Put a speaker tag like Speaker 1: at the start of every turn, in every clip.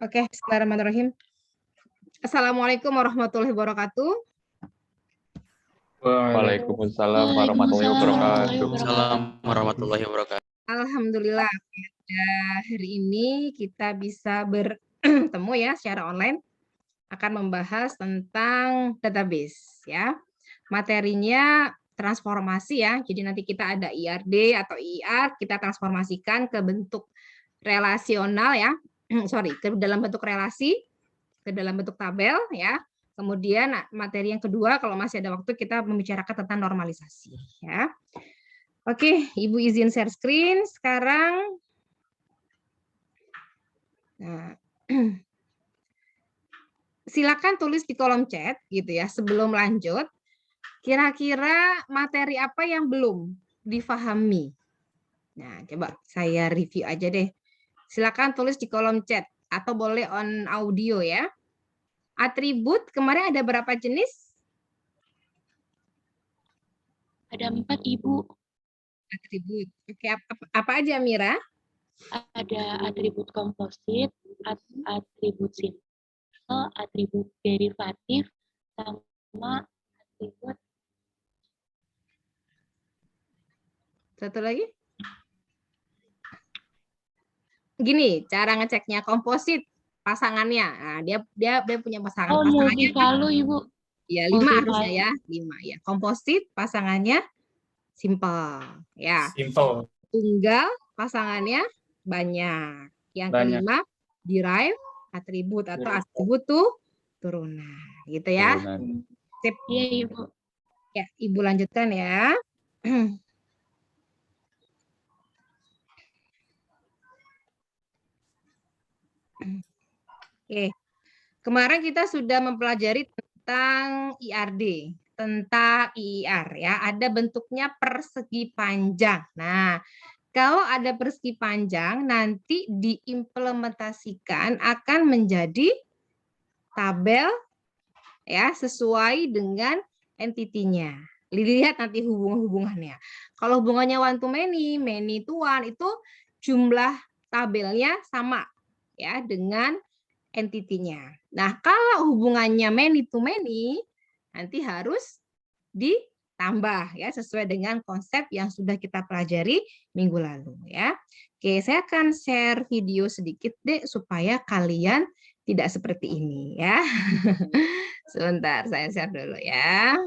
Speaker 1: Oke, bismillahirrahmanirrahim. Assalamualaikum warahmatullahi wabarakatuh.
Speaker 2: Waalaikumsalam warahmatullahi wabarakatuh.
Speaker 3: Waalaikumsalam warahmatullahi wabarakatuh.
Speaker 1: Alhamdulillah, pada hari ini kita bisa bertemu ya secara online akan membahas tentang database ya. Materinya transformasi ya. Jadi nanti kita ada IRD atau IR, kita transformasikan ke bentuk relasional ya. Ke dalam bentuk relasi, ke dalam bentuk tabel ya. Kemudian materi yang kedua kalau masih ada waktu kita membicarakan tentang normalisasi ya. Oke, Ibu izin share screen sekarang. Nah, silakan tulis di kolom chat gitu ya sebelum lanjut. Kira-kira materi apa yang belum difahami? Nah, coba saya review aja deh. Silakan tulis di kolom chat atau boleh on audio ya. Atribut kemarin ada berapa jenis?
Speaker 4: Ada 4, Ibu.
Speaker 1: Atribut. Oke, apa aja Mira?
Speaker 4: Ada atribut komposit, atribut simple, atribut derivatif, sama atribut.
Speaker 1: Satu lagi? Gini, cara ngeceknya komposit pasangannya. Nah, dia punya pasangan.
Speaker 4: Oh,
Speaker 1: Pasangannya
Speaker 4: multivalu, Ibu.
Speaker 1: ya 5 harusnya ya, 5 ya. Komposit pasangannya simple ya.
Speaker 2: Simple.
Speaker 1: Tunggal pasangannya banyak. Yang kelima derive atribut atau atribut turunan gitu ya. Sip.
Speaker 4: Iya, Ibu.
Speaker 1: Ya, Ibu lanjutkan ya. Oke. Kemarin kita sudah mempelajari tentang IRD, tentang IIR ya. Ada bentuknya persegi panjang. Nah, kalau ada persegi panjang nanti diimplementasikan akan menjadi tabel ya sesuai dengan entitinya. Lihat nanti hubungannya. Kalau hubungannya one to many, many to one itu jumlah tabelnya sama ya dengan entitinya. Nah, kalau hubungannya many to many nanti harus ditambah ya sesuai dengan konsep yang sudah kita pelajari minggu lalu ya. Oke, saya akan share video sedikit deh supaya kalian tidak seperti ini ya. Sebentar, saya share dulu ya.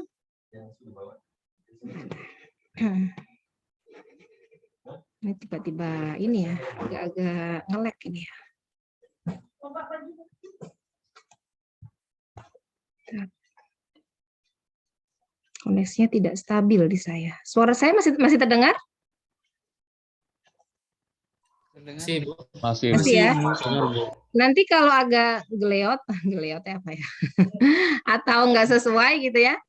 Speaker 1: Ini tiba-tiba ini ya, agak-agak nge-lag ini ya. Koneksinya tidak stabil di saya. Suara saya masih terdengar?
Speaker 2: Masih
Speaker 1: ya. Nanti kalau agak geleot apa ya? Atau enggak sesuai gitu ya.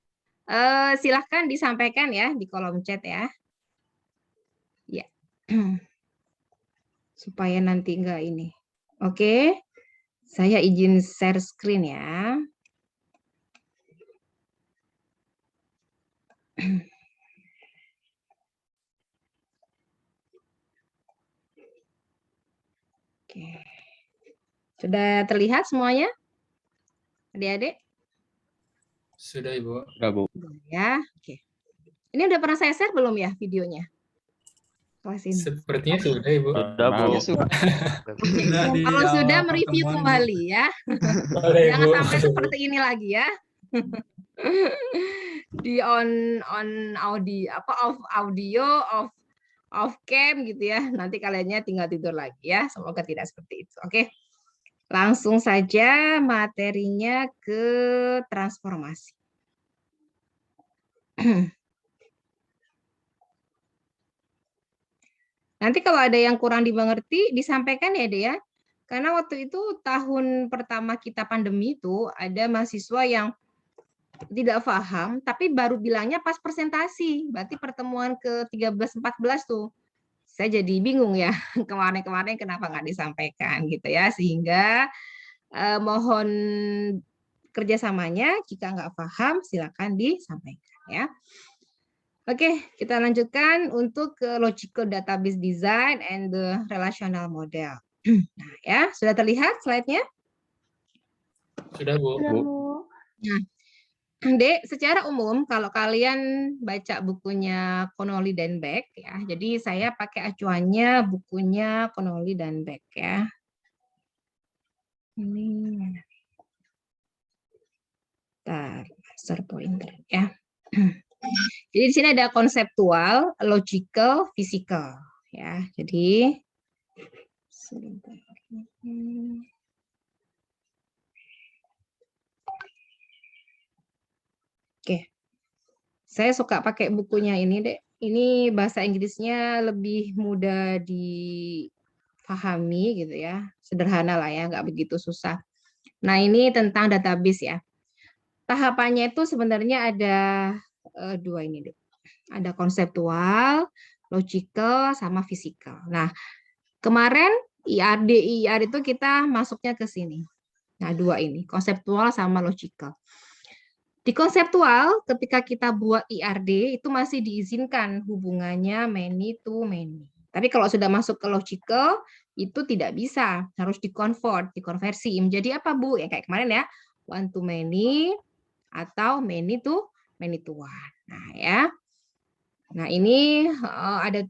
Speaker 1: Silahkan disampaikan ya di kolom chat ya. Ya. Supaya nanti enggak ini. Oke. Saya izin share screen ya. Oke. Sudah terlihat semuanya? Adik-adik?
Speaker 2: Sudah, Ibu. Sudah, Bu.
Speaker 1: Ya, oke. Ini udah pernah saya share belum ya videonya? Kelas ini.
Speaker 2: Sepertinya sudah, Ibu.
Speaker 3: Sudah, Bu.
Speaker 1: Kalau sudah mereview kembali ya. Jangan sampai seperti ini lagi ya. Di on audio off audio, off cam gitu ya. Nanti kaliannya tinggal tidur lagi ya. Semoga tidak seperti itu. Oke. Langsung saja materinya ke transformasi. Nanti kalau ada yang kurang dimengerti disampaikan ya Dea. Karena waktu itu tahun pertama kita pandemi itu ada mahasiswa yang tidak paham tapi baru bilangnya pas presentasi. Berarti pertemuan ke-13 14 tuh. Saya jadi bingung ya kemarin-kemarin kenapa nggak disampaikan gitu ya, sehingga mohon kerjasamanya jika nggak paham silakan disampaikan ya. Oke, kita lanjutkan untuk ke logical database design and the relational model. Nah ya, sudah terlihat slide-nya?
Speaker 2: Sudah, Bu.
Speaker 1: Nah, Dek, secara umum kalau kalian baca bukunya Connolly dan Beck ya, jadi saya pakai acuannya bukunya Connolly dan Beck ya. Ini, master pointer ya. Jadi di sini ada konseptual, logical, physical ya. Jadi sebentar. Oke. Saya suka pakai bukunya ini, Dek. Ini bahasa Inggrisnya lebih mudah difahami gitu ya. Sederhana lah ya, nggak begitu susah. Nah, ini tentang database ya. Tahapannya itu sebenarnya ada dua ini, Dek. Ada konseptual, logical, sama physical. Nah, kemarin IAD, IIR itu kita masuknya ke sini. Nah, dua ini, konseptual sama logical. Di konseptual, ketika kita buat IRD, itu masih diizinkan hubungannya many to many. Tapi kalau sudah masuk ke logical, itu tidak bisa. Harus dikonversi. Menjadi apa, Bu? Ya kayak kemarin ya, one to many, atau many to one. Nah, ya. Nah, ini ada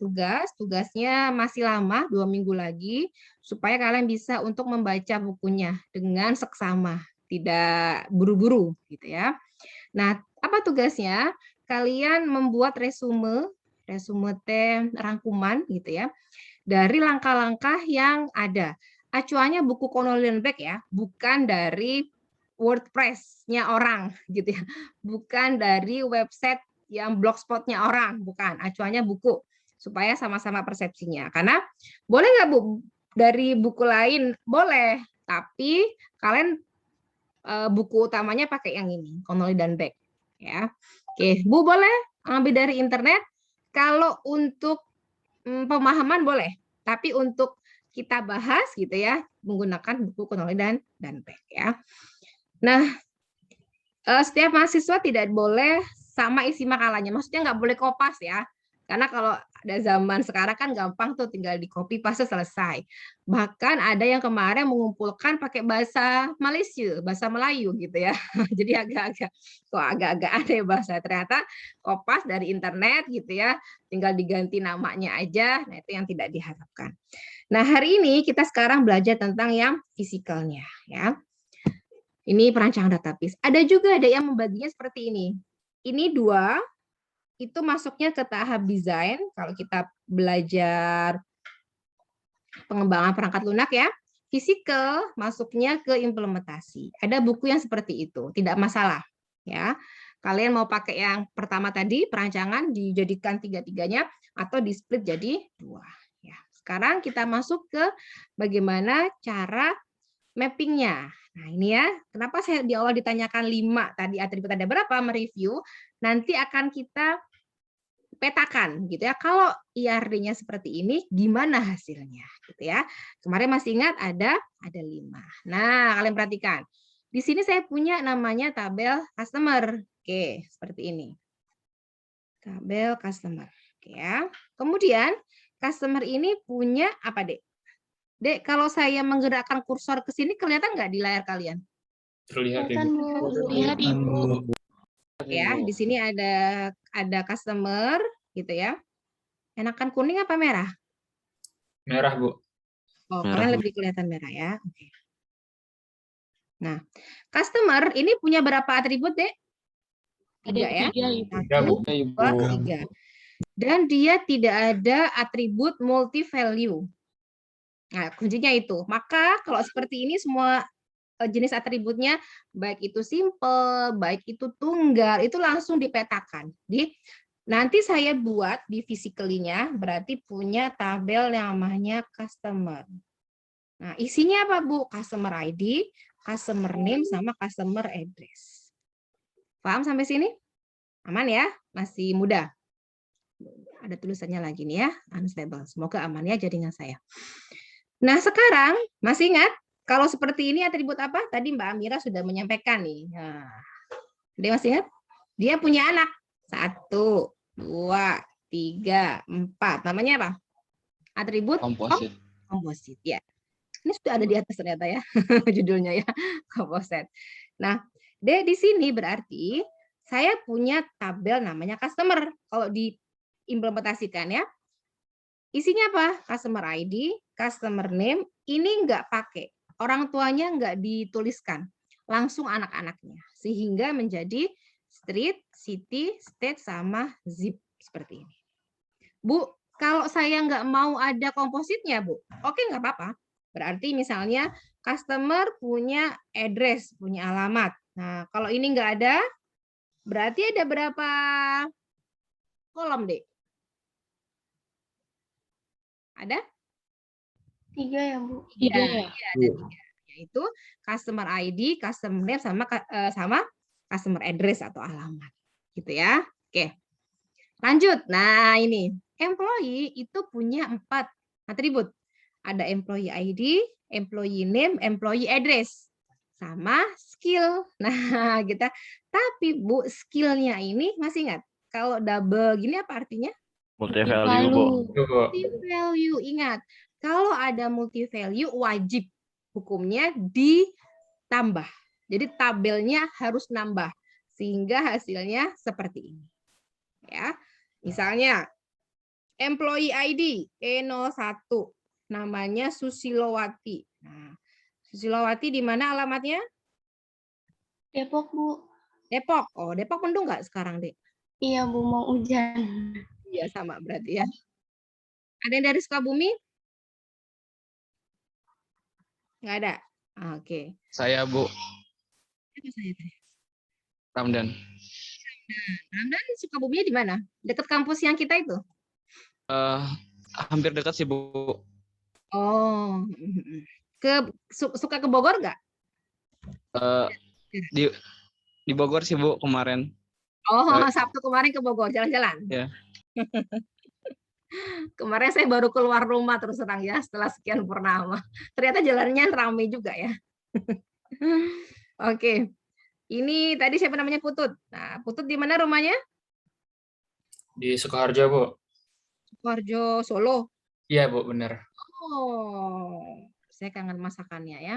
Speaker 1: tugasnya masih lama, 2 minggu lagi, supaya kalian bisa untuk membaca bukunya dengan seksama, tidak buru-buru, gitu ya. Nah, apa tugasnya? Kalian membuat resume rangkuman gitu ya, dari langkah-langkah yang ada. Acuannya buku Connolly dan Beck ya, bukan dari WordPress-nya orang gitu ya. Bukan dari website yang blogspot-nya orang, bukan. Acuannya buku supaya sama-sama persepsinya. Karena boleh nggak Bu dari buku lain? Boleh, tapi kalian buku utamanya pakai yang ini, Connolly dan Beck ya. Oke, Bu boleh ambil dari internet. Kalau untuk pemahaman boleh, tapi untuk kita bahas gitu ya, menggunakan buku Connolly dan Beck ya. Nah, setiap mahasiswa tidak boleh sama isi makalahnya, maksudnya nggak boleh kopas ya. Karena kalau ada zaman sekarang kan gampang tuh tinggal di copy paste selesai. Bahkan ada yang kemarin mengumpulkan pakai bahasa Malaysia, bahasa Melayu gitu ya. Jadi agak-agak aneh bahasa. Ternyata kopas dari internet gitu ya, tinggal diganti namanya aja. Nah, itu yang tidak diharapkan. Nah, hari ini kita sekarang belajar tentang yang fisikalnya ya. Ini perancangan database. Ada juga ada yang membaginya seperti ini. Ini 2 itu masuknya ke tahap desain kalau kita belajar pengembangan perangkat lunak ya. Physical masuknya ke implementasi. Ada buku yang seperti itu, tidak masalah ya. Kalian mau pakai yang pertama tadi perancangan dijadikan 3-3-nya atau di split jadi 2 ya. Sekarang kita masuk ke bagaimana cara mappingnya. Nah ini ya, kenapa saya di awal ditanyakan 5 tadi atribut ada berapa, mereview, nanti akan kita petakan gitu ya. Kalau IRD-nya seperti ini, gimana hasilnya gitu ya. Kemarin masih ingat ada 5. Nah, kalian perhatikan. Di sini saya punya namanya tabel customer. Oke, seperti ini. Tabel customer. Oke ya. Kemudian customer ini punya apa, Dek? Dek, kalau saya menggerakkan kursor ke sini kelihatan nggak di layar kalian?
Speaker 2: Terlihat,
Speaker 4: Kelihatan,
Speaker 2: Ibu.
Speaker 4: Bu. Lihat, Ibu.
Speaker 1: Ya, di sini ada customer gitu ya. Enakan kuning apa merah?
Speaker 2: Merah, Bu.
Speaker 1: Oh,
Speaker 3: Merah,
Speaker 1: kalian
Speaker 3: Bu.
Speaker 1: lebih kelihatan merah ya. Oke. Nah, customer ini punya berapa atribut, Dek? 3 ya.
Speaker 4: 3, Ibu.
Speaker 1: 1, 2, 3. Dan dia tidak ada atribut multi value. Nah, kuncinya itu. Maka kalau seperti ini semua jenis atributnya, baik itu simple, baik itu tunggal, itu langsung dipetakan. Nanti saya buat di physically-nya, berarti punya tabel yang namanya customer. Nah, isinya apa, Bu? Customer ID, customer name, sama customer address. Paham sampai sini? Aman ya? Masih mudah. Ada tulisannya lagi nih ya, unstable. Semoga aman ya jaringan saya. Nah, sekarang masih ingat? Kalau seperti ini atribut apa? Tadi Mbak Amira sudah menyampaikan nih. Nah, dia masih ingat? Dia punya anak. 1, 2, 3, 4. Namanya apa? Atribut
Speaker 3: Komposit.
Speaker 1: komposit ya. Ini sudah ada di atas ternyata ya judulnya ya, composite. Nah, di sini berarti saya punya tabel namanya customer. Kalau diimplementasikan ya, isinya apa? Customer ID, customer name, ini nggak pakai. Orang tuanya nggak dituliskan, langsung anak-anaknya. Sehingga menjadi street, city, state, sama zip. Seperti ini. Bu, kalau saya nggak mau ada kompositnya, Bu, oke nggak apa-apa. Berarti misalnya customer punya address, punya alamat. Nah, kalau ini nggak ada, berarti ada berapa kolom, Dek? Ada?
Speaker 4: 3 ya, Bu?
Speaker 1: Iya,
Speaker 4: 3 ya?
Speaker 1: iya, ada 3. Yaitu customer ID, customer name, sama customer address atau alamat. Gitu ya. Oke. Lanjut. Nah, ini. Employee itu punya 4 atribut. Ada employee ID, employee name, employee address. Sama skill. Nah, kita. Tapi, Bu, skillnya ini masih ingat? Kalau double gini apa artinya?
Speaker 3: Multi value, Bu.
Speaker 2: Itu, Bu.
Speaker 1: Multi value, ingat. Kalau ada multi value wajib hukumnya ditambah. Jadi tabelnya harus nambah sehingga hasilnya seperti ini. Ya. Misalnya employee ID E01 namanya Susilowati. Nah, Susilowati di mana alamatnya?
Speaker 4: Depok, Bu.
Speaker 1: Depok. Oh, Depok mendung nggak sekarang, Dek?
Speaker 4: Iya, Bu, mau hujan.
Speaker 1: Iya, sama berarti ya. Ada yang dari Sukabumi? Nggak ada. Oke.
Speaker 3: Saya, Bu.
Speaker 1: Apa saya tadi?
Speaker 3: Ramdan.
Speaker 1: Ramdan Sukabuminya di mana? Dekat kampus yang kita itu?
Speaker 3: Hampir dekat sih, Bu.
Speaker 1: Oh, suka ke Bogor nggak?
Speaker 3: Eh, di Bogor sih, Bu, kemarin.
Speaker 1: Oh, Sabtu kemarin ke Bogor jalan-jalan.
Speaker 3: Ya.
Speaker 1: Kemarin saya baru keluar rumah terus terang ya setelah sekian purnama. Ternyata jalannya ramai juga ya. Oke. Ini tadi siapa namanya Putut. Nah, Putut di mana rumahnya?
Speaker 2: Di Sukoharjo, Bu.
Speaker 1: Sukoharjo, Solo.
Speaker 2: Iya, Bu, benar.
Speaker 1: Oh, saya kangen masakannya ya.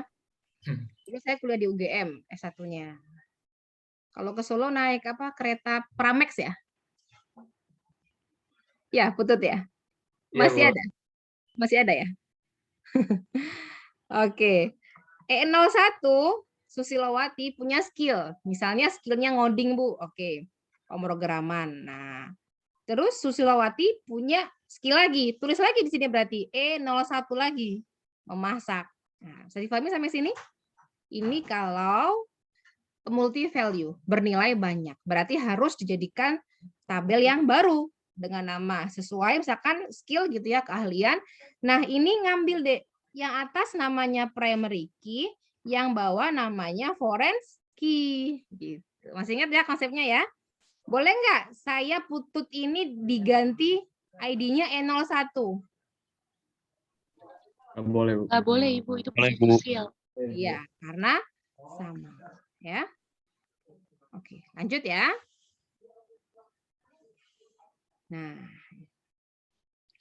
Speaker 2: Hmm.
Speaker 1: Dulu saya kuliah di UGM S1-nya. Kalau ke Solo naik apa? Kereta Pramex ya? Ya, Putut ya.
Speaker 2: Iya,
Speaker 1: Masih
Speaker 2: Bu.
Speaker 1: ada? Masih ada ya? Oke. E01 Susilowati punya skill. Misalnya skillnya ngoding, Bu. Oke. Pemrograman. Nah, terus Susilowati punya skill lagi. Tulis lagi di sini berarti E01 lagi. Memasak. Nah, bisa dipahami sampai sini? Ini kalau multi value, bernilai banyak. Berarti harus dijadikan tabel yang baru dengan nama sesuai misalkan skill gitu ya, keahlian. Nah, ini ngambil deh yang atas namanya primary key, yang bawah namanya foreign key gitu. Masih ingat ya konsepnya ya? Boleh nggak saya Putut ini diganti ID-nya E01?
Speaker 3: Boleh, Bu.
Speaker 4: Nggak boleh, Ibu. Itu
Speaker 3: Boleh, Bu.
Speaker 4: skill.
Speaker 1: Iya, karena sama ya. Oke, lanjut ya. Nah,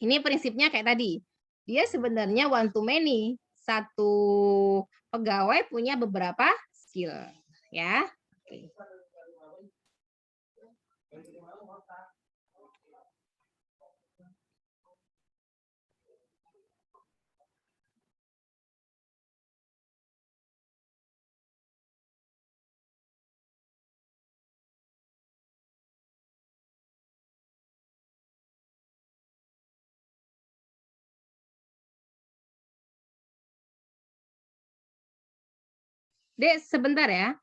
Speaker 1: ini prinsipnya kayak tadi. Dia sebenarnya one to many. Satu pegawai punya beberapa skill, ya. Oke. Dek, sebentar ya.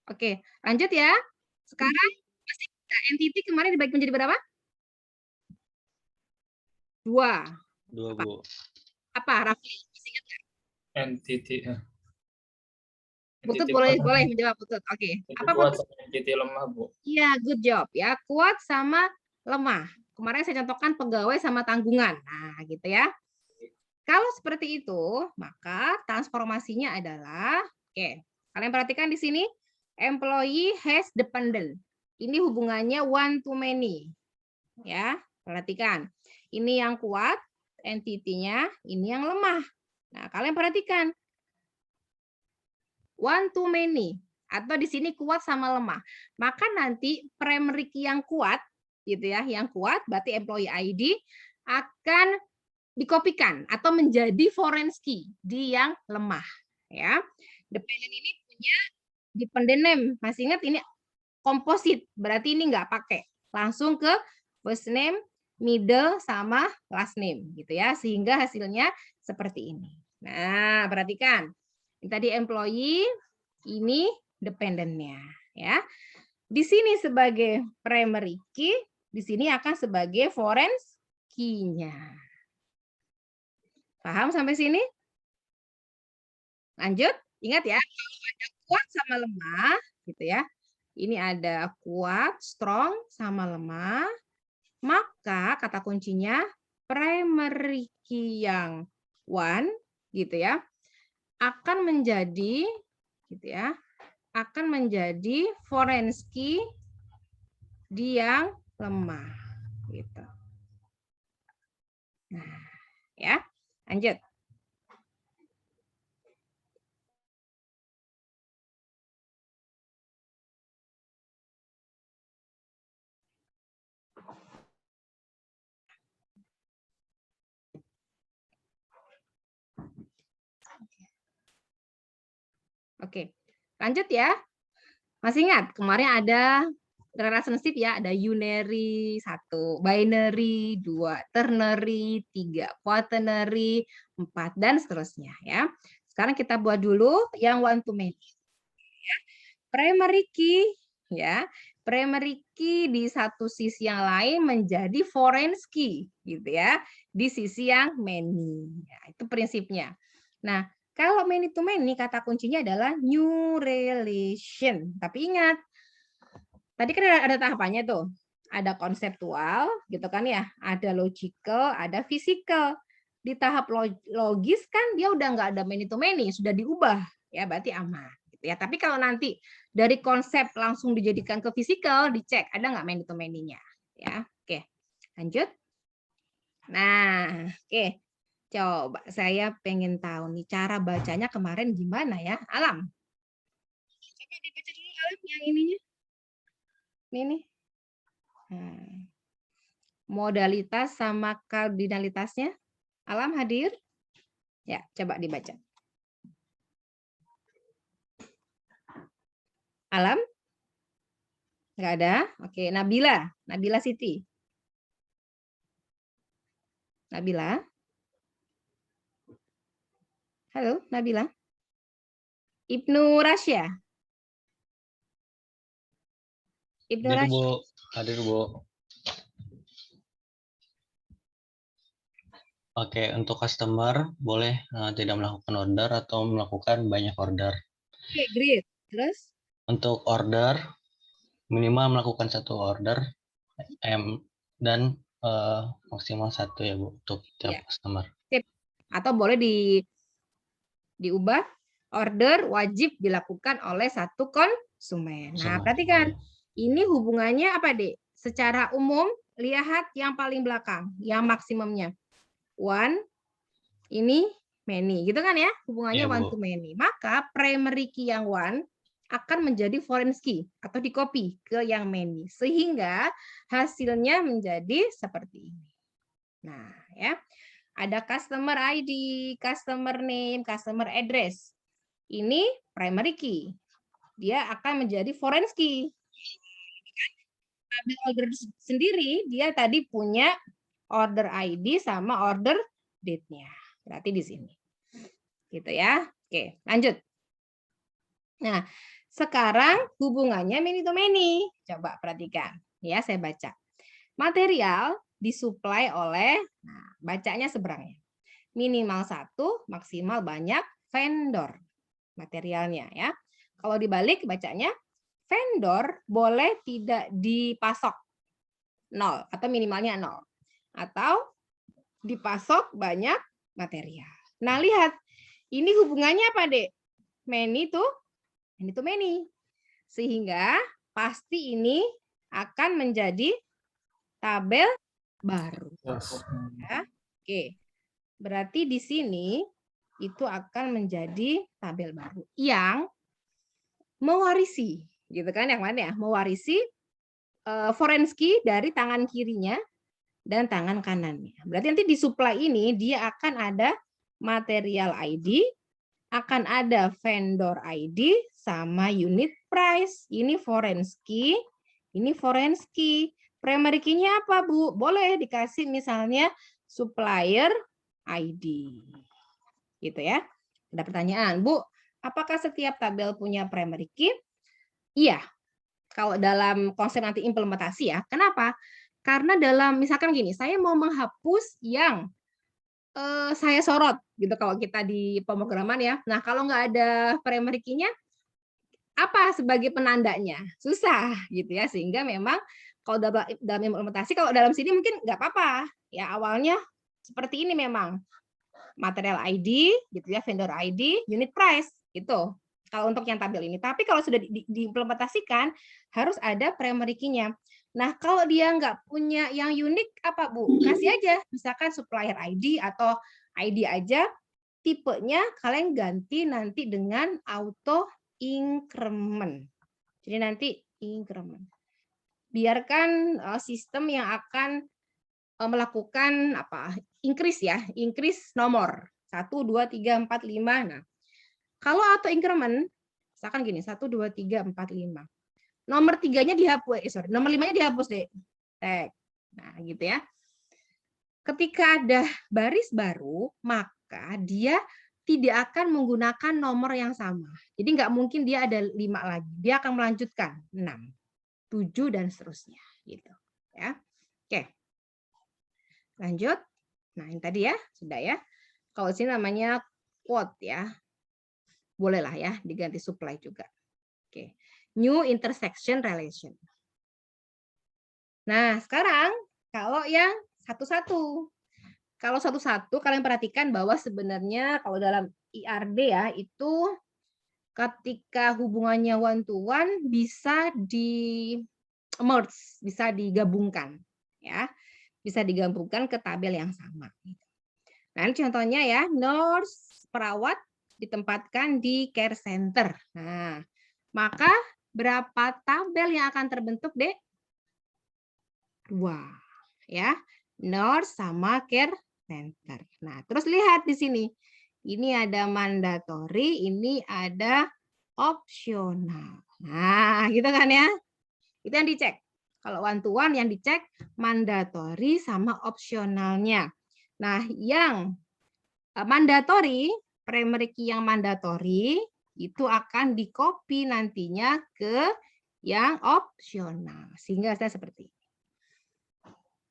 Speaker 1: Oke, lanjut ya. Sekarang masih entity kemarin dibagi menjadi berapa? 2.
Speaker 3: 2, Bu.
Speaker 1: Apa, Raffi? Masih ingat nggak?
Speaker 2: Entity.
Speaker 1: Putut
Speaker 2: Entity
Speaker 1: boleh
Speaker 2: kuat,
Speaker 1: menjawab Putut. Oke.
Speaker 2: entity
Speaker 1: Apa
Speaker 2: kuat
Speaker 1: Putut?
Speaker 2: sama entity lemah, Bu.
Speaker 1: Iya, good job ya. Kuat sama lemah. Kemarin saya contohkan pegawai sama tanggungan. Nah, gitu ya. Kalau seperti itu, maka transformasinya adalah, oke, kalian perhatikan di sini, employee has dependent. Ini hubungannya one to many. Ya, perhatikan. Ini yang kuat, entity-nya, ini yang lemah. Nah, kalian perhatikan. One to many atau di sini kuat sama lemah. Maka nanti primary key yang kuat gitu ya, yang kuat berarti employee ID akan dikopikan atau menjadi foreign key di yang lemah ya. Dependent ini punya dependent name. Masih ingat ini komposit, berarti ini nggak pakai. Langsung ke first name, middle sama last name gitu ya, sehingga hasilnya seperti ini. Nah, perhatikan. Ini tadi employee, ini dependennya ya. Di sini sebagai primary key, di sini akan sebagai foreign key-nya. Paham sampai sini? Lanjut, ingat ya, kalau ada kuat sama lemah, gitu ya. Ini ada kuat, strong, sama lemah, maka kata kuncinya primary key yang one, gitu ya, akan menjadi, gitu ya, akan menjadi foreign key di yang lemah, gitu. Nah, ya, lanjut. Oke, lanjut ya. Masih ingat kemarin ada relationship ya, ada unary 1, binary 2, ternary 3, quaternary 4 dan seterusnya ya. Sekarang kita buat dulu yang one to many. Ya. Primary key ya. Primary key di satu sisi yang lain menjadi foreign key gitu ya, di sisi yang many. Ya, itu prinsipnya. Nah, kalau many to many kata kuncinya adalah new relation. Tapi ingat, tadi kan ada tahapannya tuh. Ada konseptual gitu kan ya, ada logical, ada physical. Di tahap logis kan dia udah nggak ada many to many, sudah diubah ya, berarti aman gitu ya. Tapi kalau nanti dari konsep langsung dijadikan ke physical, dicek ada nggak many to many-nya ya. Oke, lanjut. Nah, oke. Coba saya pengen tahu nih cara bacanya kemarin gimana ya, Alam. Coba dibaca dulu Alam yang ininya. Ini nih. Modalitas sama kardinalitasnya. Alam hadir? Ya, coba dibaca. Alam? Nggak ada? Oke, Nabila. Nabila Siti. Nabila? Halo, Nabila? Ibnu Rasya? Ibnu
Speaker 5: Hadir,
Speaker 1: Rasya?
Speaker 5: Bu. Hadir, Bu. Oke, untuk customer boleh tidak melakukan order atau melakukan banyak order.
Speaker 1: Oke, great. Terus?
Speaker 5: Untuk order, minimal melakukan satu order dan maksimal satu ya, Bu, untuk tiap customer.
Speaker 1: Atau boleh diubah, order wajib dilakukan oleh satu konsumen. Nah, perhatikan. Ini hubungannya apa, Dek? Secara umum, lihat yang paling belakang, yang maksimumnya. One, ini many. Gitu kan ya? Hubungannya
Speaker 5: Iya,
Speaker 1: one
Speaker 5: Bu.
Speaker 1: to many. Maka primary key yang one akan menjadi foreign key atau di-copy ke yang many. Sehingga hasilnya menjadi seperti ini. Nah, ya. Ada customer ID, customer name, customer address. Ini primary key. Dia akan menjadi foreign key. Ambil order sendiri, dia tadi punya order ID sama order date-nya. Berarti di sini. Gitu ya. Oke, lanjut. Nah, sekarang hubungannya many to many. Coba perhatikan. Ya, saya baca. Material disuplai oleh, nah, bacanya seberangnya. Minimal 1, maksimal banyak vendor materialnya ya. Kalau dibalik bacanya, vendor boleh tidak dipasok 0 atau minimalnya 0. Atau dipasok banyak material. Nah, lihat. Ini hubungannya apa, Dek? Many to many. Sehingga pasti ini akan menjadi tabel baru. Ya. Oke. Berarti di sini itu akan menjadi tabel baru yang mewarisi, gitu kan? Yang mana ya? Mewarisi foreign key dari tangan kirinya dan tangan kanannya. Berarti nanti di supply ini dia akan ada material ID, akan ada vendor ID sama unit price. Ini foreign key, ini foreign key. Primary key-nya apa, Bu? Boleh dikasih misalnya supplier ID. Gitu ya. Ada pertanyaan, Bu, apakah setiap tabel punya primary key? Iya. Kalau dalam konsep nanti implementasi ya. Kenapa? Karena dalam misalkan gini, saya mau menghapus yang saya sorot gitu kalau kita di pemrograman ya. Nah, kalau nggak ada primary key-nya, apa sebagai penandanya? Susah gitu ya. Sehingga memang kalau dalam implementasi, kalau dalam sini mungkin nggak apa-apa. Ya awalnya seperti ini memang. Material ID, gitu ya, vendor ID, unit price, gitu. Kalau untuk yang tabel ini. Tapi kalau sudah diimplementasikan, harus ada primary key-nya. Nah, kalau dia nggak punya yang unik, apa, Bu? Kasih aja, misalkan supplier ID atau ID aja, tipenya kalian ganti nanti dengan auto increment. Jadi nanti increment. Biarkan sistem yang akan melakukan apa? Increase ya, increase nomor 1, 2, 3, 4, 5. Nah, kalau auto increment, misalkan gini, 1, 2, 3, 4, 5. Nomor 3-nya dihapus, nomor 5-nya dihapus deh. Nah, gitu ya. Ketika ada baris baru, maka dia tidak akan menggunakan nomor yang sama. Jadi nggak mungkin dia ada 5 lagi. Dia akan melanjutkan 6, 7 dan seterusnya gitu ya. Oke. Lanjut. Nah, ini tadi ya, sudah ya. Kalau sini namanya quote ya. Bolehlah ya diganti supply juga. Oke. New intersection relation. Nah, sekarang kalau yang satu-satu. Kalau satu-satu kalian perhatikan bahwa sebenarnya kalau dalam IRD ya itu ketika hubungannya one to one bisa di merge, bisa digabungkan ya. Bisa digabungkan ke tabel yang sama. Nah, ini contohnya ya, nurse perawat ditempatkan di care center. Nah, maka berapa tabel yang akan terbentuk, Dek? 2. Ya. Nurse sama care center. Nah, terus lihat di sini. Ini ada mandatory, ini ada opsional. Nah, gitu kan ya. Itu yang dicek. Kalau one to one yang dicek mandatory sama opsionalnya. Nah, yang mandatory, primary key yang mandatory itu akan di-copy nantinya ke yang opsional. Sehingga saya seperti ini.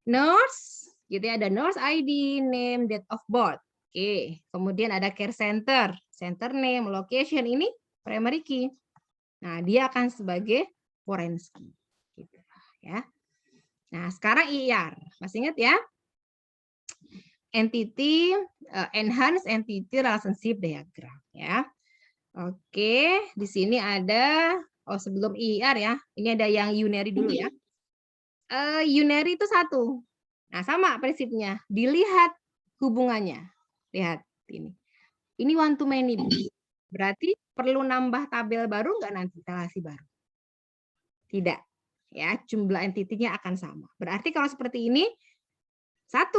Speaker 1: Nurse, gitu ya, ada nurse ID, name, date of birth. Oke, kemudian ada care center, center name, location, ini primary key. Nah, dia akan sebagai foreign key. Gitu ya. Nah, sekarang IR. Masih ingat ya? Entity, enhance entity relationship diagram ya. Oke, di sini ada sebelum IR ya. Ini ada yang unary dulu ya. Unary itu 1. Nah, sama prinsipnya. Dilihat hubungannya. Lihat ini. Ini one to many. Berarti perlu nambah tabel baru nggak nanti relasi baru? Tidak. Ya, jumlah entitinya akan sama. Berarti kalau seperti ini 1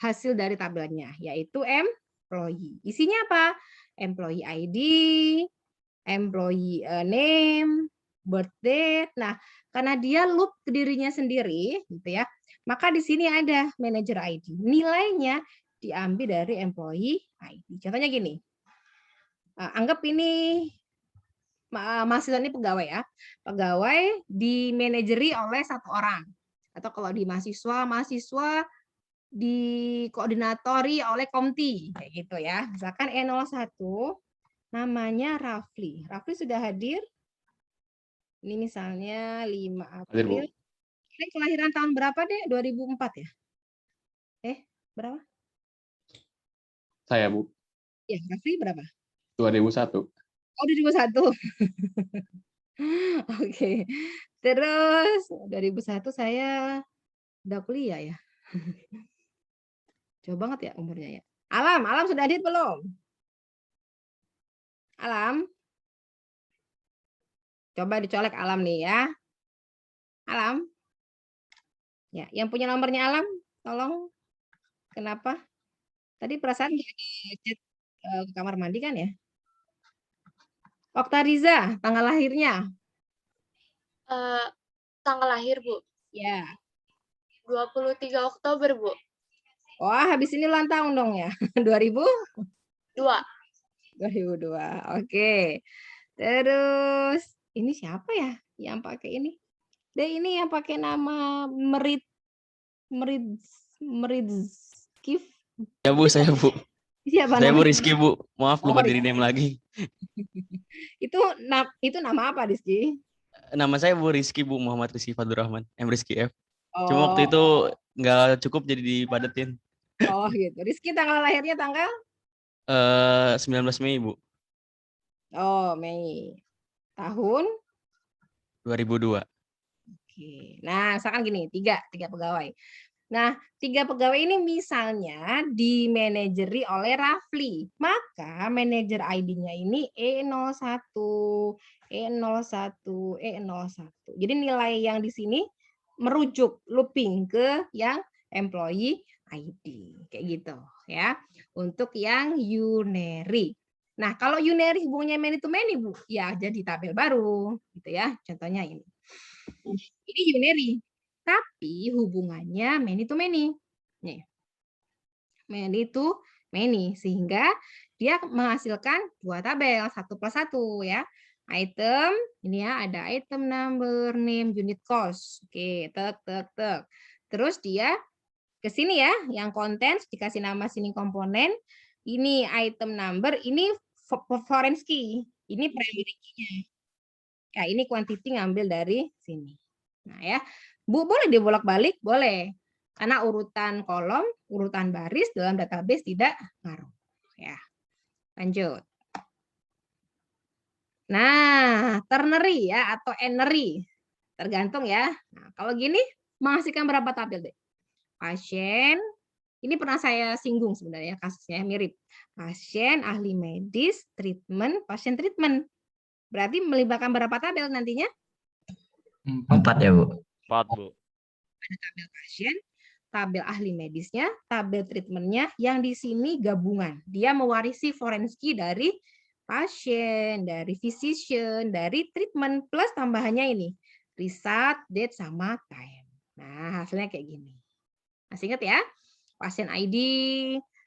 Speaker 1: hasil dari tabelnya yaitu employee. Isinya apa? Employee ID, employee name, birth date. Nah, karena dia loop ke dirinya sendiri, gitu ya. Maka di sini ada manager ID. Nilainya diambil dari employee ID. Contohnya gini. Anggap ini mahasiswa ini pegawai ya. Pegawai dimanajeri oleh 1 orang. Atau kalau di mahasiswa dikoordinatori oleh komti kayak gitu ya. Misalkan E01 namanya Rafli. Rafli sudah hadir? Ini misalnya 5
Speaker 3: Hadir, Bu.
Speaker 1: April. Ini kelahiran tahun berapa, Dek? 2004 ya? Berapa?
Speaker 3: Saya, Bu.
Speaker 1: Ya, Rafli berapa?
Speaker 3: 2001.
Speaker 1: Oh, 2001. Oke. Terus 2001 saya udah kuliah ya. Jauh banget ya umurnya ya. Alam sudah hadir belum? Alam. Coba dicolek Alam nih ya. Alam. Ya, yang punya nomornya Alam, tolong. Kenapa? Tadi perasaan nggak ada chat ke kamar mandi kan ya? Oktariza, tanggal lahirnya.
Speaker 4: Tanggal lahir, Bu.
Speaker 1: Ya.
Speaker 4: 23 Oktober, Bu.
Speaker 1: Wah, habis ini ulang tahun dong ya. 2000? 2002. Oke. Terus ini siapa ya yang pakai ini? Ini yang pakai nama Merizkif.
Speaker 3: Ya, Bu, saya, Bu.
Speaker 1: Siapa
Speaker 3: Saya, Bu,
Speaker 1: namanya?
Speaker 3: Rizky, Bu. Maaf, lupa diri
Speaker 1: Rizky.
Speaker 3: name lagi.
Speaker 1: Itu nama apa, Rizky?
Speaker 3: Nama saya, Bu, Rizky, Bu. Muhammad Rizky Fadur Rahman. Rizky F.
Speaker 1: Oh,
Speaker 3: Cuma waktu itu nggak cukup jadi dipadetin.
Speaker 1: Oh, gitu. Rizky tanggal lahirnya tanggal?
Speaker 3: 19 Mei, Bu.
Speaker 1: Oh, Mei. Tahun?
Speaker 3: 2002.
Speaker 1: Oke. Nah, misalkan gini, tiga pegawai. Nah, 3 pegawai ini misalnya dimanajeri oleh Rafli. Maka manajer ID-nya ini E01, E01, E01. Jadi nilai yang di sini merujuk looping ke yang employee ID. Kayak gitu ya. Untuk yang unary. Nah, kalau unary hubungannya many to many, Bu, ya jadi tabel baru gitu ya. Contohnya ini. Ini unary. Tapi hubungannya many to many. Nih. Many to many. Sehingga dia menghasilkan 2 tabel, 1+1 ya. Item, ini ya ada item number, name, unit cost. Oke, tek. Terus dia ke sini ya, yang content dikasih nama sini komponen. Ini item number, ini foreign key. Ini primary key-nya. Ya, ini quantity ngambil dari sini. Nah ya, Bu, boleh dibolak-balik? Boleh. Karena urutan kolom, urutan baris dalam database tidak ngaruh. Ya. Lanjut. Nah, ternary ya atau enery. Tergantung ya. Nah, kalau gini menghasilkan berapa tabel, Dek? Pasien, ini pernah saya singgung sebenarnya kasusnya mirip. Pasien, ahli medis, treatment, pasien treatment. Berarti melibatkan berapa tabel nantinya?
Speaker 6: 4 ya, Bu.
Speaker 3: 4, Bu.
Speaker 1: Ada tabel pasien, tabel ahli medisnya, tabel treatmentnya, yang di sini gabungan. Dia mewarisi forensik dari pasien, dari physician, dari treatment, plus tambahannya ini, result, date, sama time. Nah, hasilnya kayak gini. Masih ingat ya? Pasien ID,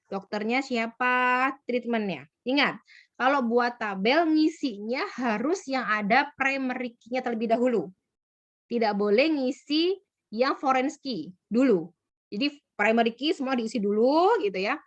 Speaker 1: dokternya siapa, treatmentnya. Ingat, kalau buat tabel ngisinya harus yang ada primary key-nya terlebih dahulu. Tidak boleh ngisi yang foreign key dulu. Jadi primary key semua diisi dulu gitu ya.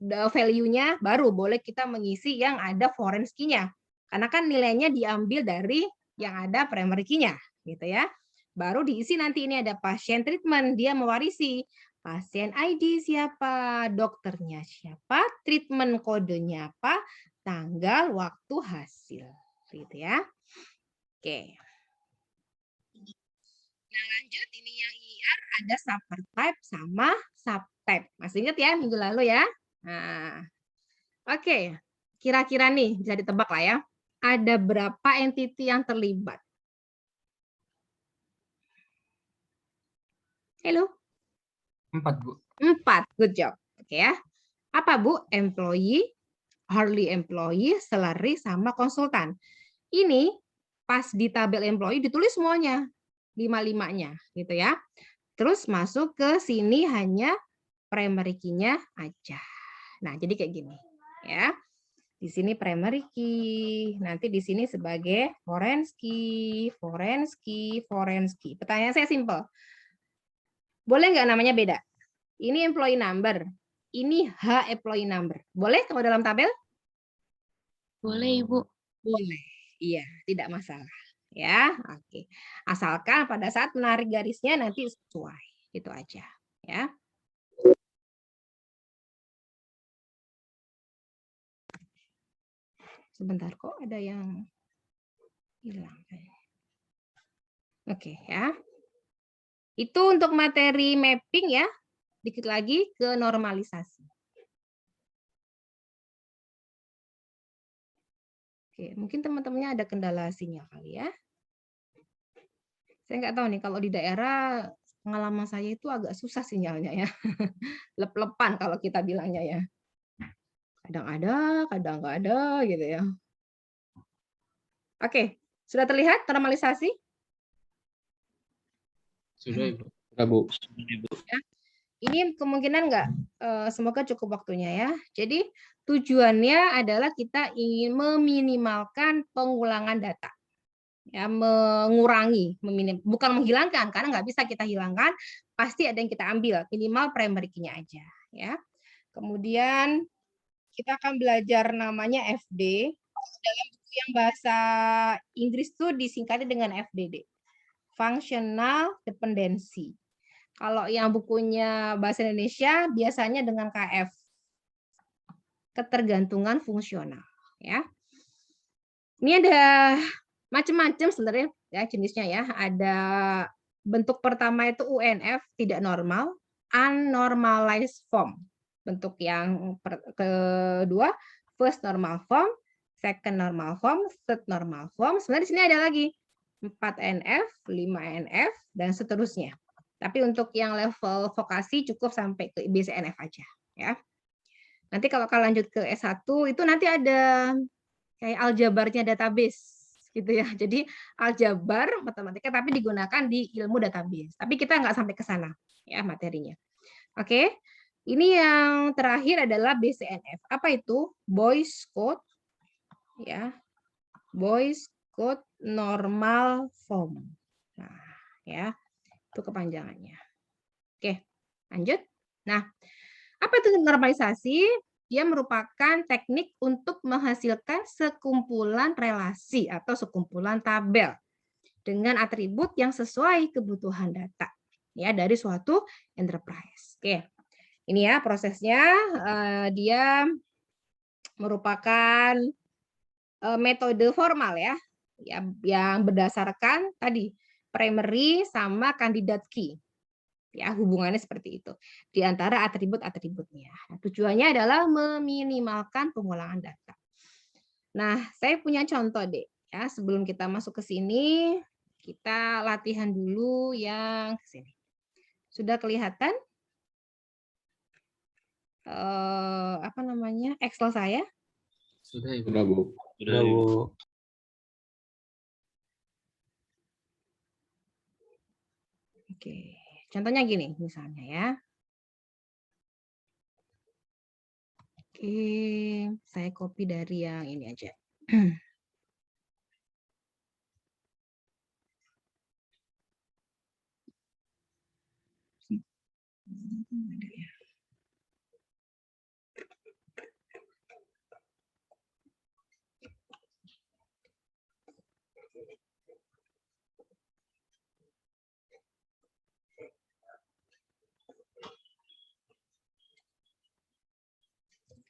Speaker 1: Value-nya baru boleh kita mengisi yang ada foreign key-nya. Karena kan nilainya diambil dari yang ada primary key-nya gitu ya. Baru diisi nanti ini ada pasien treatment, dia mewarisi pasien ID siapa, dokternya siapa, treatment kodenya apa, tanggal, waktu, hasil. Gitu ya. Oke. Nah, lanjut ini yang IR ada subtype sama subtype. Masih ingat ya minggu lalu ya? Nah, oke. Kira-kira nih bisa ditebak lah ya. Ada berapa entity yang terlibat? Halo?
Speaker 2: 4, Bu.
Speaker 1: 4. Good job. Oke ya. Apa, Bu? Employee, hourly employee, salary, sama konsultan. Ini pas di tabel employee ditulis semuanya. 5-5-nya gitu ya. Terus masuk ke sini hanya primary key-nya aja. Nah, jadi kayak gini ya. Di sini primary key, nanti di sini sebagai foreign key. Pertanyaan saya simple. Boleh nggak namanya beda? Ini employee number, ini H employee number. Boleh kalau dalam tabel?
Speaker 4: Boleh, Ibu.
Speaker 1: Boleh. Iya, tidak masalah. Ya, oke. Asalkan pada saat menarik garisnya nanti sesuai. Itu aja. Ya. Sebentar kok ada yang hilang. Oke, ya. Itu untuk materi mapping ya. Dikit lagi ke normalisasi. Oke, mungkin teman-temannya ada kendala sinyal kali ya. Saya nggak tahu nih kalau di daerah pengalaman saya itu agak susah sinyalnya ya. Lep-lepan kalau kita bilangnya ya. Kadang ada, kadang nggak ada gitu ya. Oke, sudah terlihat normalisasi?
Speaker 2: Sudah, Ibu.
Speaker 3: Sudah, Bu.
Speaker 1: Ya. Ini kemungkinan nggak? Semoga cukup waktunya ya. Jadi tujuannya adalah kita ingin meminimalkan pengulangan data. Ya, mengurangi, bukan menghilangkan, karena nggak bisa kita hilangkan, pasti ada yang kita ambil, minimal primary key-nya aja. Ya. Kemudian kita akan belajar namanya FD. Dalam buku yang bahasa Inggris itu disingkatnya dengan FDD. Functional Dependency. Kalau yang bukunya bahasa Indonesia biasanya dengan KF. Ketergantungan fungsional. Ya. Ini ada macam-macam sebenarnya ya jenisnya ya. Ada bentuk pertama itu UNF, tidak normal, unnormalized form. Bentuk yang kedua, first normal form, second normal form, third normal form. Sebenarnya di sini ada lagi 4NF, 5NF, dan seterusnya. Tapi untuk yang level vokasi cukup sampai ke BCNF aja. Ya. Nanti kalau kalian lanjut ke S1, itu nanti ada kayak aljabarnya database. Gitu ya. Jadi aljabar matematika tapi digunakan di ilmu database. Tapi kita nggak sampai ke sana ya materinya. Oke. Ini yang terakhir adalah BCNF. Apa itu? Boy's Code ya. Boy's Code Normal Form. Nah, ya. Itu kepanjangannya. Oke, lanjut. Nah, apa itu normalisasi? Dia merupakan teknik untuk menghasilkan sekumpulan relasi atau sekumpulan tabel dengan atribut yang sesuai kebutuhan data ya dari suatu enterprise. Oke. Ini ya prosesnya, dia merupakan metode formal ya yang berdasarkan tadi primary sama candidate key. Ya, hubungannya seperti itu di antara atribut-atributnya. Nah, tujuannya adalah meminimalkan pengulangan data. Nah, saya punya contoh deh ya, sebelum kita masuk ke sini, kita latihan dulu yang ke sini. Sudah kelihatan apa namanya? Excel saya?
Speaker 2: Sudah, Ibu.
Speaker 3: Sudah, Bu.
Speaker 5: Sudah, Bu.
Speaker 1: Oke. Contohnya gini misalnya ya. Oke, saya copy dari yang ini aja.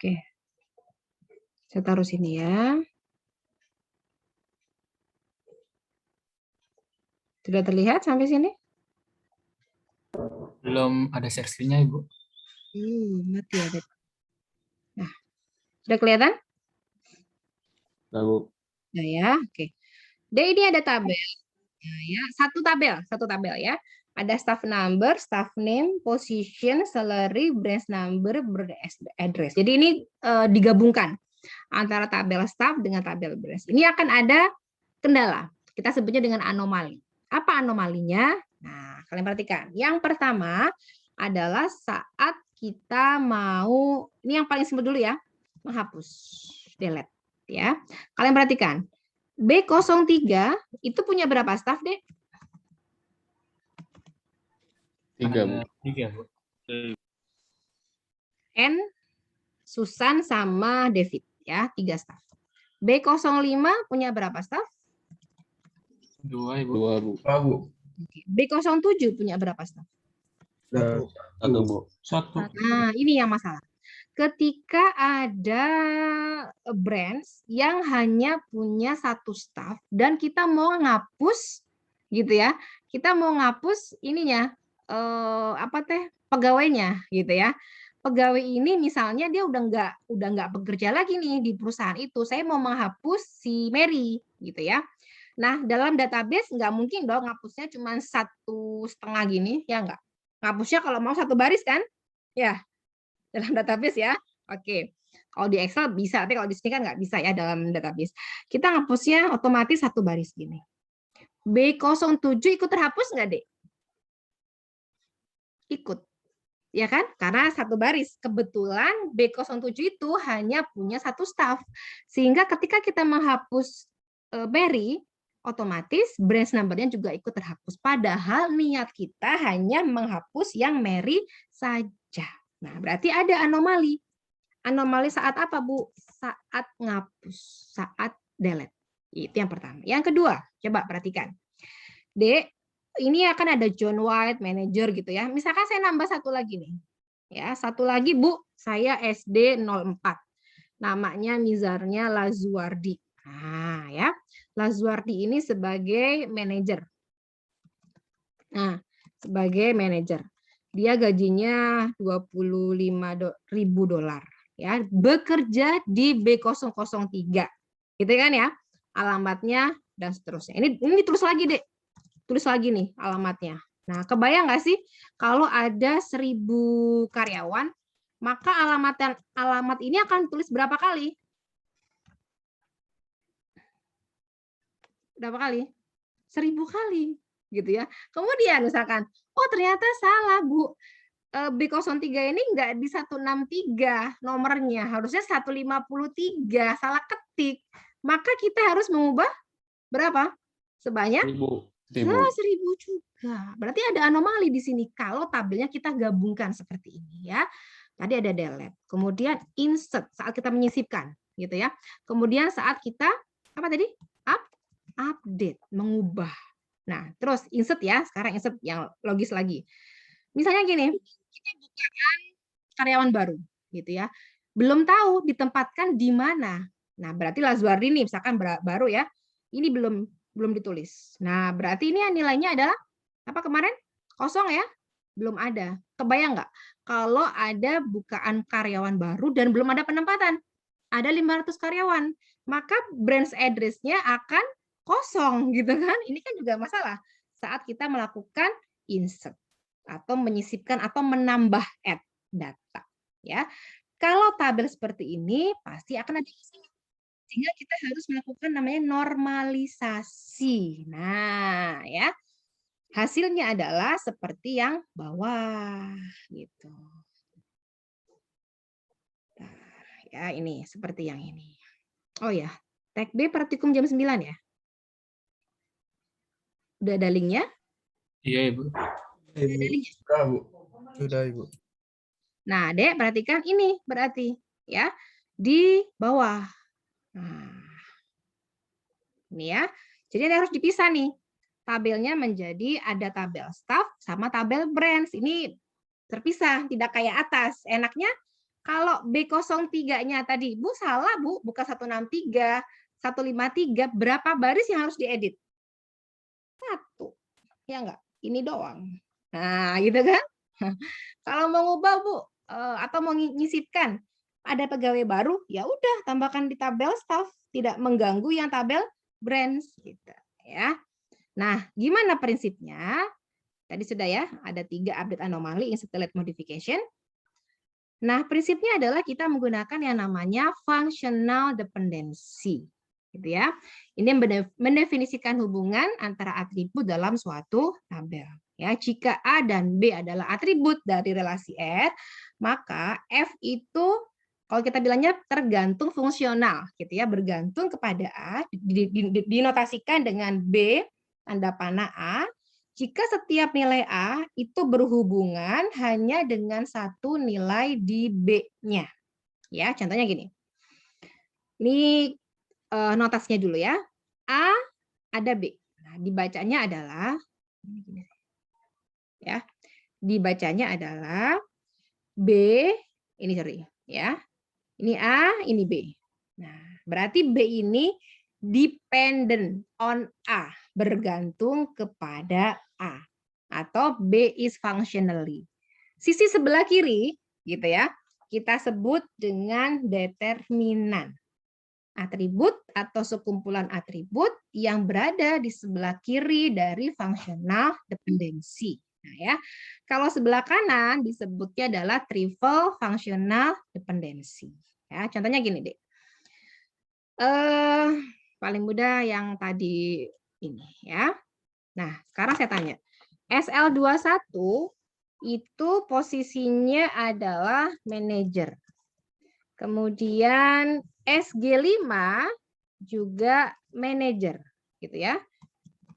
Speaker 1: Oke. Saya taruh sini ya. Sudah terlihat sampai sini?
Speaker 2: Belum ada seksinya, Ibu.
Speaker 1: Mati ada. Nah, sudah kelihatan?
Speaker 3: Sudah, Bu.
Speaker 1: Nah ya, oke. Dan ini ada tabel. Nah, ya, satu tabel ya. Ada staff number, staff name, position, salary, branch number, branch address. Jadi ini digabungkan antara tabel staff dengan tabel branch. Ini akan ada kendala. Kita sebutnya dengan anomali. Apa anomalinya? Nah, kalian perhatikan. Yang pertama adalah saat kita mau, ini yang paling simpel dulu ya, menghapus, delete ya. Kalian perhatikan. B03 itu punya berapa staf, Dek?
Speaker 3: 3, Bu.
Speaker 2: 3, Bu.
Speaker 1: N, Susan sama David ya, 3 staf. B05 punya berapa staf?
Speaker 2: 2 Ibu.
Speaker 7: 2, Bu.
Speaker 1: B07 punya berapa staf?
Speaker 7: 1.
Speaker 5: 1, Bu.
Speaker 2: 1.
Speaker 1: Nah, ini yang masalah. Ketika ada branch yang hanya punya 1 staf dan kita mau ngapus gitu ya. Kita mau ngapus ininya pegawainya gitu ya. Pegawai ini misalnya dia udah nggak bekerja lagi nih di perusahaan itu. Saya mau menghapus si Mary gitu ya. Nah, dalam database nggak mungkin dong ngapusnya cuma 1,5 gini, ya nggak? Ngapusnya kalau mau 1 baris kan? Ya, dalam database ya. Oke. Kalau di Excel bisa, tapi kalau di sini kan nggak bisa ya dalam database. Kita ngapusnya otomatis 1 baris gini. B07 ikut terhapus nggak, Dek? Ikut. Ya kan? Karena 1 baris. Kebetulan B07 itu hanya punya 1 staf. Sehingga ketika kita menghapus Mary, otomatis branch number-nya juga ikut terhapus. Padahal niat kita hanya menghapus yang Mary saja. Nah, berarti ada anomali. Anomali saat apa, Bu? Saat ngapus, saat delete. Itu yang pertama. Yang kedua, coba perhatikan. Dek, ini akan ada John White, manager gitu ya. Misalkan saya nambah 1 lagi nih. Ya, 1 lagi, Bu. Saya SD 04. Namanya Mizarnya Lazuardi. Nah, ya. Lazuardi ini sebagai manajer. Nah, sebagai manajer. Dia gajinya $25.000 ya, bekerja di B003. Gitu kan ya? Alamatnya dan seterusnya. Ini ditulis lagi, Dek. Tulis lagi nih alamatnya. Nah, kebayang nggak sih kalau ada 1.000 karyawan, maka alamat ini akan tulis berapa kali? Berapa kali? 1.000 kali gitu ya. Kemudian misalkan, oh ternyata salah, Bu. B03 ini enggak di 163 nomornya, harusnya 153, salah ketik. Maka kita harus mengubah berapa? Sebanyak
Speaker 7: 1.000.
Speaker 1: 1.000 juga. Berarti ada anomali di sini kalau tabelnya kita gabungkan seperti ini ya. Tadi ada delete, kemudian insert saat kita menyisipkan gitu ya. Kemudian saat kita apa tadi? Update, mengubah. Nah, terus insert ya, sekarang insert yang logis lagi. Misalnya gini, kita bukaan karyawan baru gitu ya. Belum tahu ditempatkan di mana. Nah, berarti Lazuardi nih misalkan baru ya. Ini belum ditulis. Nah, berarti ini nilainya adalah apa kemarin? Kosong ya? Belum ada. Kebayang nggak? Kalau ada bukaan karyawan baru dan belum ada penempatan. Ada 500 karyawan. Maka branch address-nya akan kosong gitu kan. Ini kan juga masalah saat kita melakukan insert atau menyisipkan atau menambah add data ya. Kalau tabel seperti ini pasti akan ada masalah. Sehingga kita harus melakukan namanya normalisasi. Nah, ya. Hasilnya adalah seperti yang bawah gitu. Nah, ya ini seperti yang ini. Oh ya, tag B praktikum jam 9 ya. Udah ada linknya?
Speaker 2: Iya, Ibu.
Speaker 1: Udah ada linknya?
Speaker 7: Sudah, Bu. Sudah, Ibu.
Speaker 1: Nah, Dek, perhatikan ini berarti ya di bawah. Nah, ini ya. Jadi ini harus dipisah nih. Tabelnya menjadi ada tabel staff sama tabel branch. Ini terpisah, tidak kayak atas. Enaknya kalau B03-nya tadi, Bu salah, Bu, bukan 163, 153, berapa baris yang harus diedit? 1. Ya enggak? Ini doang. Nah, gitu kan? Kalau mau ngubah, Bu, atau mau nyisipkan ada pegawai baru, ya udah tambahkan di tabel staff, tidak mengganggu yang tabel branch gitu ya. Nah, gimana prinsipnya? Tadi sudah ya, ada 3 update anomali, insert, delete, modification. Nah, prinsipnya adalah kita menggunakan yang namanya functional dependency. Gitu ya. Ini mendefinisikan hubungan antara atribut dalam suatu tabel. Ya, jika A dan B adalah atribut dari relasi R, maka F itu kalau kita bilangnya tergantung fungsional, gitu ya, bergantung kepada A, dinotasikan dengan B tanda panah A. Jika setiap nilai A itu berhubungan hanya dengan satu nilai di B-nya. Ya, contohnya gini. Ini notasinya dulu ya. A ada B. Nah, dibacanya adalah ya. Dibacanya adalah B, ini sorry ya. Ini A, ini B. Nah, berarti B ini dependent on A, bergantung kepada A, atau B is functionally. Sisi sebelah kiri gitu ya, kita sebut dengan determinan. Atribut atau sekumpulan atribut yang berada di sebelah kiri dari functional dependency. Nah, ya. Kalau sebelah kanan disebutnya adalah trivial functional dependency. Ya, contohnya gini, Dek. Paling mudah yang tadi ini ya. Nah, sekarang saya tanya. SL21 itu posisinya adalah manajer. Kemudian SG5 juga manajer, gitu ya.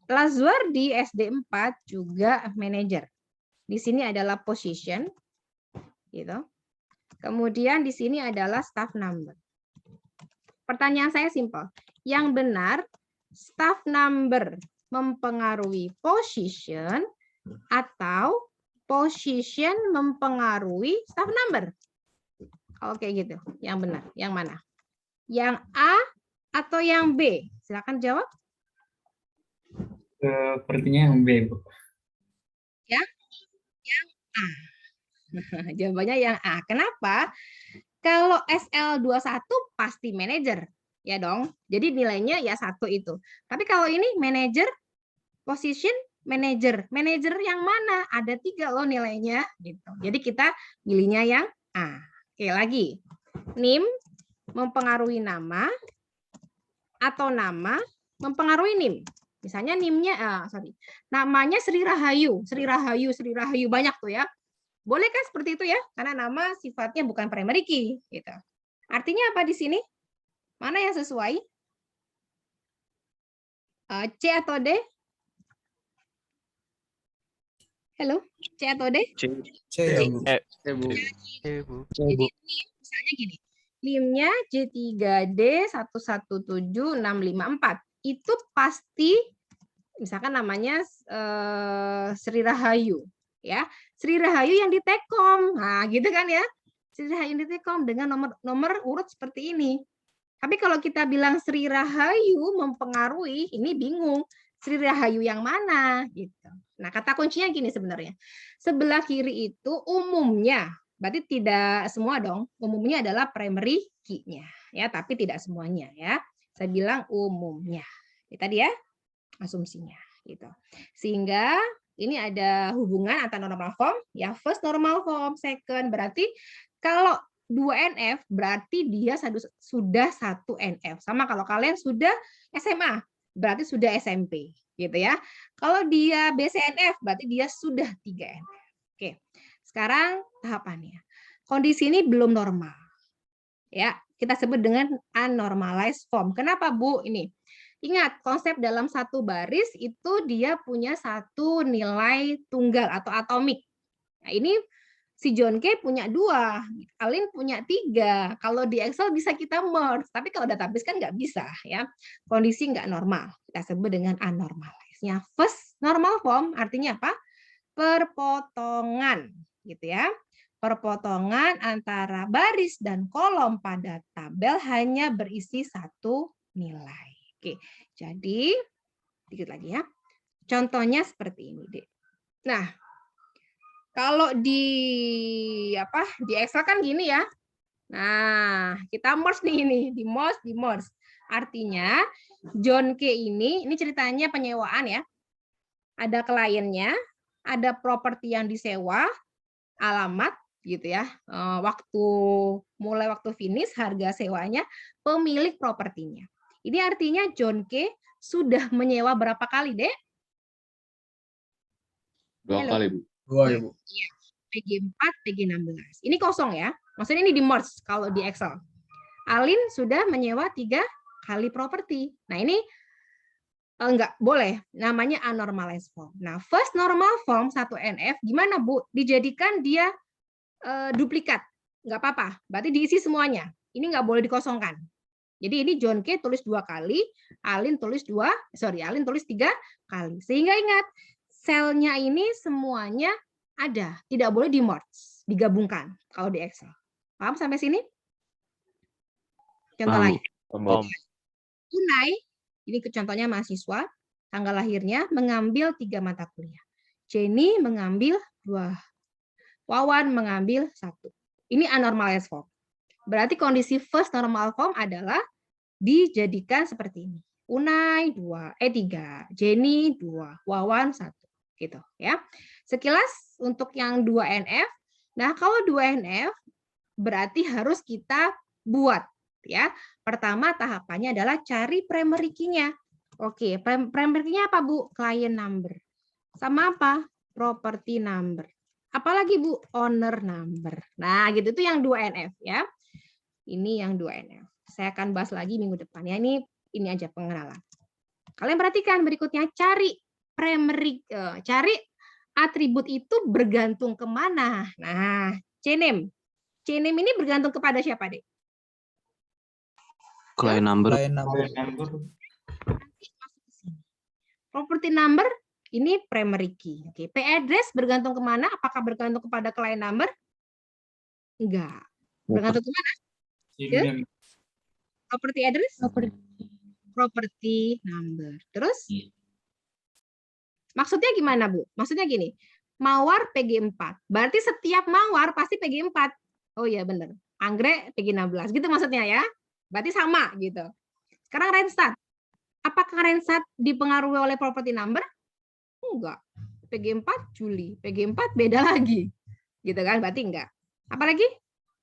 Speaker 1: Lazuardi SD4 juga manajer. Di sini adalah position, gitu. Kemudian di sini adalah staff number. Pertanyaan saya simpel. Yang benar, staff number mempengaruhi position atau position mempengaruhi staff number? Oke gitu. Yang benar. Yang mana? Yang A atau yang B? Silakan jawab.
Speaker 2: Sepertinya yang B, Bu.
Speaker 1: Ya? Yang A. Jawabannya yang A. Kenapa? Kalau SL21 pasti manajer, ya dong. Jadi nilainya ya 1 itu. Tapi kalau ini manajer, position, manajer. Manajer yang mana? Ada 3 loh nilainya. Gitu. Jadi kita pilihnya yang A. Oke, lagi. NIM mempengaruhi nama atau nama mempengaruhi NIM. Misalnya NIM-nya, namanya Sri Rahayu, Sri Rahayu, Sri Rahayu, banyak tuh ya. Boleh kan seperti itu ya? Karena nama sifatnya bukan primary key. Gitu. Artinya apa di sini? Mana yang sesuai? C atau D? Halo, C atau D?
Speaker 7: C ya, Bu.
Speaker 2: Bu.
Speaker 1: Jadi NIM misalnya gini. NIM-nya J3D117654. Itu pasti misalkan namanya Sri Rahayu. Ya, Sri Rahayu yang di Tekom. Nah, gitu kan ya. Sri Rahayu yang di Tekom dengan nomor urut seperti ini. Tapi kalau kita bilang Sri Rahayu mempengaruhi, ini bingung. Sri Rahayu yang mana gitu. Nah, kata kuncinya gini sebenarnya. Sebelah kiri itu umumnya, berarti tidak semua dong. Umumnya adalah primary key-nya ya, tapi tidak semuanya ya. Saya bilang umumnya. Itu tadi ya asumsinya gitu. Sehingga ini ada hubungan antara normal form, ya first normal form, second. Berarti kalau 2 NF berarti dia sudah 1 NF. Sama kalau kalian sudah SMA, berarti sudah SMP, gitu ya. Kalau dia BCNF berarti dia sudah 3 NF. Oke. Sekarang tahapannya. Kondisi ini belum normal. Ya, kita sebut dengan unnormalized form. Kenapa, Bu? Ini. Ingat, konsep dalam satu baris itu dia punya 1 nilai tunggal atau atomik. Nah, ini si John K punya 2, Alin punya 3. Kalau di Excel bisa kita merge, tapi kalau database kan nggak bisa ya. Kondisi nggak normal. Kita sebut dengan unnormalized-nya. First normal form artinya apa? Perpotongan, gitu ya. Perpotongan antara baris dan kolom pada tabel hanya berisi 1 nilai. Oke, jadi dikit lagi ya. Contohnya seperti ini, Dek. Nah, kalau di Excel kan gini ya. Nah, kita merge nih ini, di merge. Artinya John K ini ceritanya penyewaan ya. Ada kliennya, ada properti yang disewa, alamat gitu ya. Mulai waktu finish, harga sewanya, pemilik propertinya. Ini artinya John K sudah menyewa berapa kali, Dek?
Speaker 8: 2 kali, Bu.
Speaker 7: 2 ya, Bu.
Speaker 1: Iya, PG4, PG16. Ini kosong ya. Maksudnya ini di merge kalau di Excel. Alin sudah menyewa 3 kali properti. Nah, ini enggak boleh. Namanya unnormalized form. Nah, first normal form 1 NF gimana, Bu? Dijadikan dia duplikat. Enggak apa-apa. Berarti diisi semuanya. Ini enggak boleh dikosongkan. Jadi ini John K tulis 2 kali, Alin tulis 3 kali. Sehingga ingat, selnya ini semuanya ada, tidak boleh di-merge, digabungkan kalau di Excel. Paham sampai sini? Contoh lain. Unai, ini contohnya mahasiswa, tanggal lahirnya mengambil 3 mata kuliah. Jenny mengambil 2. Wawan mengambil 1. Ini anormalized form. Berarti kondisi first normal form adalah dijadikan seperti ini. Unai 3, Jenny 2, Wawan 1. Gitu ya. Sekilas untuk yang 2NF. Nah, kalau 2NF berarti harus kita buat ya. Pertama tahapannya adalah cari primary key-nya. Oke, primary key-nya apa, Bu? Client number. Sama apa? Property number. Apalagi, Bu? Owner number. Nah, gitu itu yang 2NF ya. Ini yang 2NF. Saya akan bahas lagi minggu depan ya. Ini aja pengenalan. Kalian perhatikan berikutnya, cari primary, cari atribut itu bergantung kemana. Nah, CNAME. CNAME ini bergantung kepada siapa, Dek?
Speaker 3: Client number.
Speaker 1: Property number ini primary key. Oke, P address bergantung kemana? Apakah bergantung kepada client number? Enggak. Bergantung kemana?
Speaker 2: Email.
Speaker 1: Property address? Property number. Terus? Maksudnya gimana, Bu? Maksudnya gini, mawar PG4. Berarti setiap mawar pasti PG4. Oh iya benar. Anggrek PG16. Gitu maksudnya ya. Berarti sama gitu. Sekarang Randstad. Apakah Randstad dipengaruhi oleh property number? Enggak. PG4 Juli. PG4 beda lagi. Gitu kan? Berarti enggak. Apalagi?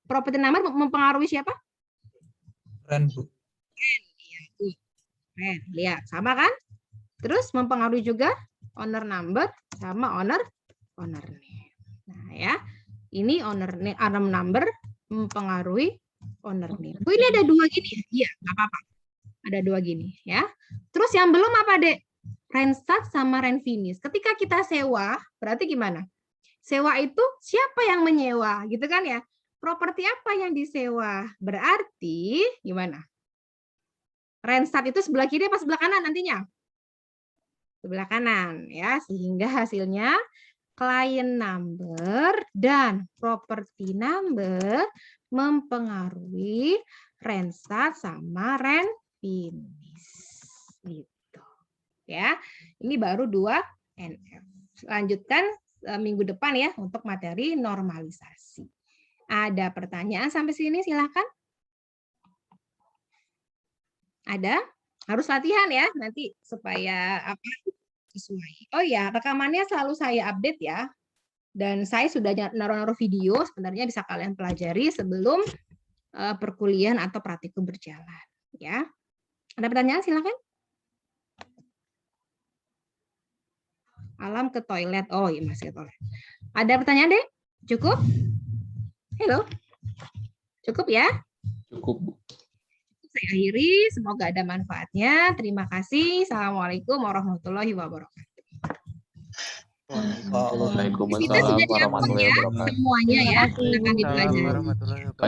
Speaker 1: Property number mempengaruhi siapa?
Speaker 7: Ren, Bu.
Speaker 1: Ren. Lihat, sama kan? Terus mempengaruhi juga owner number sama owner name. Nah, ya. Ini owner number mempengaruhi owner name. Bu, ini ada 2 gini ya? Iya, nggak apa-apa. Ada 2 gini ya. Terus yang belum apa, Dek? Randstad sama Renfinish. Ketika kita sewa, berarti gimana? Sewa itu siapa yang menyewa, gitu kan ya? Properti apa yang disewa? Berarti gimana? Randstad itu sebelah kiri apa sebelah kanan nantinya? Sebelah kanan ya, sehingga hasilnya client number dan property number mempengaruhi Randstad sama Renfinish. Gitu. Ya. Ini baru 2NF. Lanjutkan minggu depan ya untuk materi normalisasi. Ada pertanyaan sampai sini silakan. Ada? Harus latihan ya nanti supaya apa sesuai. Oh ya, rekamannya selalu saya update ya. Dan saya sudah naruh-naruh video, sebenarnya bisa kalian pelajari sebelum perkuliahan atau praktikum berjalan ya. Ada pertanyaan silakan. Alam ke toilet. Oh iya masih ke toilet. Ada pertanyaan, Dek? Cukup? Halo. Cukup ya?
Speaker 2: Cukup, Bu.
Speaker 1: Saya akhiri, semoga ada manfaatnya. Terima kasih. Assalamualaikum warahmatullahi wabarakatuh.
Speaker 8: Waalaikumsalam
Speaker 1: Kita sudah dihapus ya
Speaker 8: warahmatullahi wabarakatuh.
Speaker 1: semuanya ya. Silakan dipelajari.
Speaker 8: Baik.